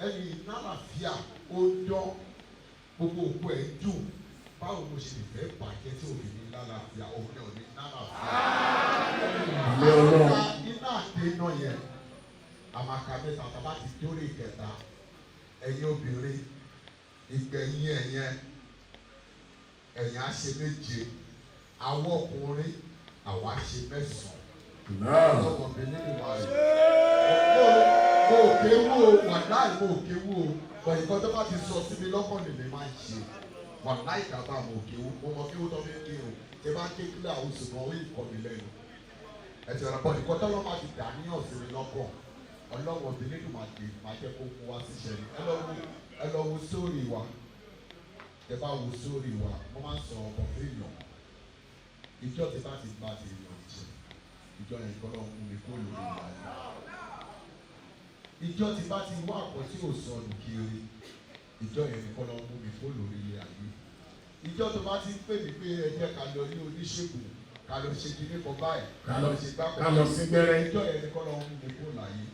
ẹni lálàáfíà ó dán gbogbo òkú ẹ̀ dùn báwo mo ṣe fẹ́ bàjẹ́ tí òbí ní lálàáfíà òun ní òní lálàáfíà. iná àdéná yẹn àmàkà mẹ́ta tàbá ti dórí ìkẹta ẹ̀yin obìnrin ìgbẹ̀yìn ẹ̀yìn á ṣe méje àwọn ọkùnrin àwa ṣe mẹ́sàn-án. ọlọ́wọ́ mi nínú wa rẹ̀ mo kéwú o wàláì mo kéwú o bọ̀ ìkan tó bá ti sọ sí mi lọ́kàn nìyẹn máa ń ṣe wàláì dábàá mo kéwú mo mọ kéwú tó fi ń kéwú tí bá ké kílẹ̀ àwọn ṣùgbọ́n ó yìí kọ́ mi lẹ́nu ẹ̀sìn ọ̀rọ̀ bọ̀ ìkan tó lọ́ máa ti dà níyàn sí mi lọ́kàn ọlọ́wọ́ mi nínú máa jẹ́ kó mú wá síṣẹ́ ni ẹ lọ wo sórí wa ẹ bá wo sórí wa mo máa ń sọ ọkọ̀ fún èèyàn ìjọ tí bá ti bá ti yàn jẹ ìjọ yẹn kọ́ lọ́wọ́ mi kó lórí ìwà yìí ìjọ tí bá ti wá àpọ̀ tí ò sọnù kiri ìjọ yẹn kọ́ lọ́wọ́ mi kó lórí ìwà yìí ìjọ tó bá ti pè mí pé ẹ jẹ́ ká lọ ní oníṣègùn ká lọ ṣe kíní kan báyìí ká lọ ṣe gbáko ká lọ sí gbẹ́rẹ́ ìjọ yẹn kọ́ lọ́wọ́ mi kó láyé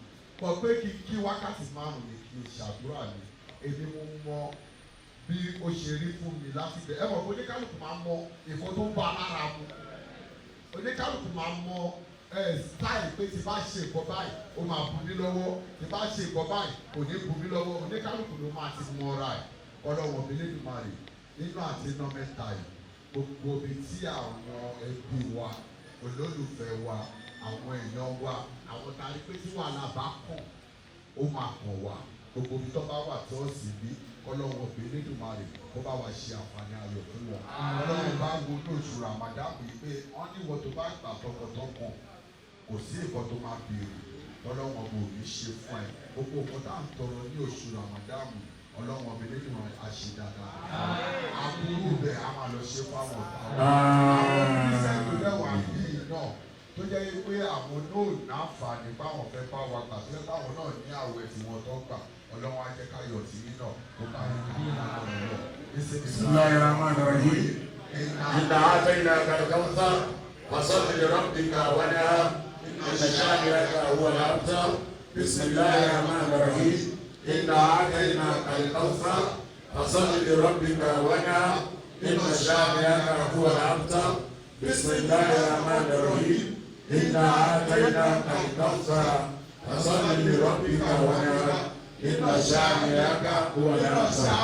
pọ̀ pé kí wákàtí márùn-ún ni kí n ṣàdúrà ni èmi mo mọ bí ó ṣe rí fún mi láti bẹ̀ ẹ mọ̀ pé oníkálùkù máa mọ ìfọ́ tó ń bá lára mu oníkálùkù máa mọ style pé tí bá ṣe nǹkan báyìí ó máa bù mí lọ́wọ́ tí bá ṣe nǹkan báyìí kò ní bù mí lọ́wọ́ oníkálùkù ló máa ti mọ ra ẹ̀ ọlọ́wọ́ mi lẹ́nu máa rè nínú àti iná mẹ́ta yìí gbogbo ibi tí àwọn ẹbí wa olólùfẹ́ wa àwọn èèyàn wa àwọn tàbí pé tí wàhálà bá kàn ó máa kàn wá gbogbo ibi tó bá wà tó sì bí ọlọ́wọ́ bí Elédùmarè kó bá wa ṣe àǹfààní ayọ̀ fún wọn. ọlọ́wọ́ bá wo ní oṣù Ramadan yìí pé wọ́n ní ìwọ tó bá gbà tọkàntọkàn kò sí nǹkan tó máa béèrè ọlọ́wọ́ bò ní ṣe fún ẹ gbogbo nǹkan tá à ń tọrọ ní oṣù Ramadan ọlọ́wọ́ bí Elédùmarè á ṣe dáadáa. àbúrò bẹ́ẹ̀ á máa lọ ṣe fáwọn ọ̀tá wọn. àwọn ìṣẹ́jú lẹ́wàá bíi náà tó jẹ́ pé àwọn náà náfààní báwọn fẹ́ bá wa gbà tó táwọn náà ní àwẹ̀ tí wọ́n tó gbà ọlọ́wọ́n á jẹ́ káyọ̀ tí yín náà kó bá yín ní ìlànà lọ. Bismillahirrahmanirrahim. Inna a'tainaka al-kawthar fasalli li rabbika wanhar inna shani'aka huwal abtar. Bismillahirrahmanirrahim. Inna a'tainaka al-kawthar fasalli li rabbika wanhar inna shani'aka huwal abtar. Bismillahirrahmanirrahim. Inna a'tainaka al-kawthar fasalli li rabbika wanhar inna shani'aka huwal abtar.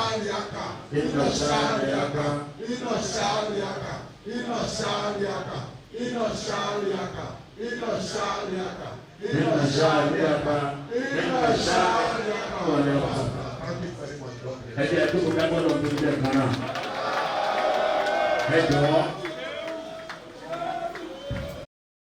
Inna shani'aka Inna shani'aka Inna shani'aka Inna shani'aka Inna shani'aka Inna shani'aka Inna shani'aka huwal abtar. Ẹ jẹ́ ẹ tó kó ká gbọ́dọ̀ tó jẹ́ kan náà. Ẹ jọ̀ọ́.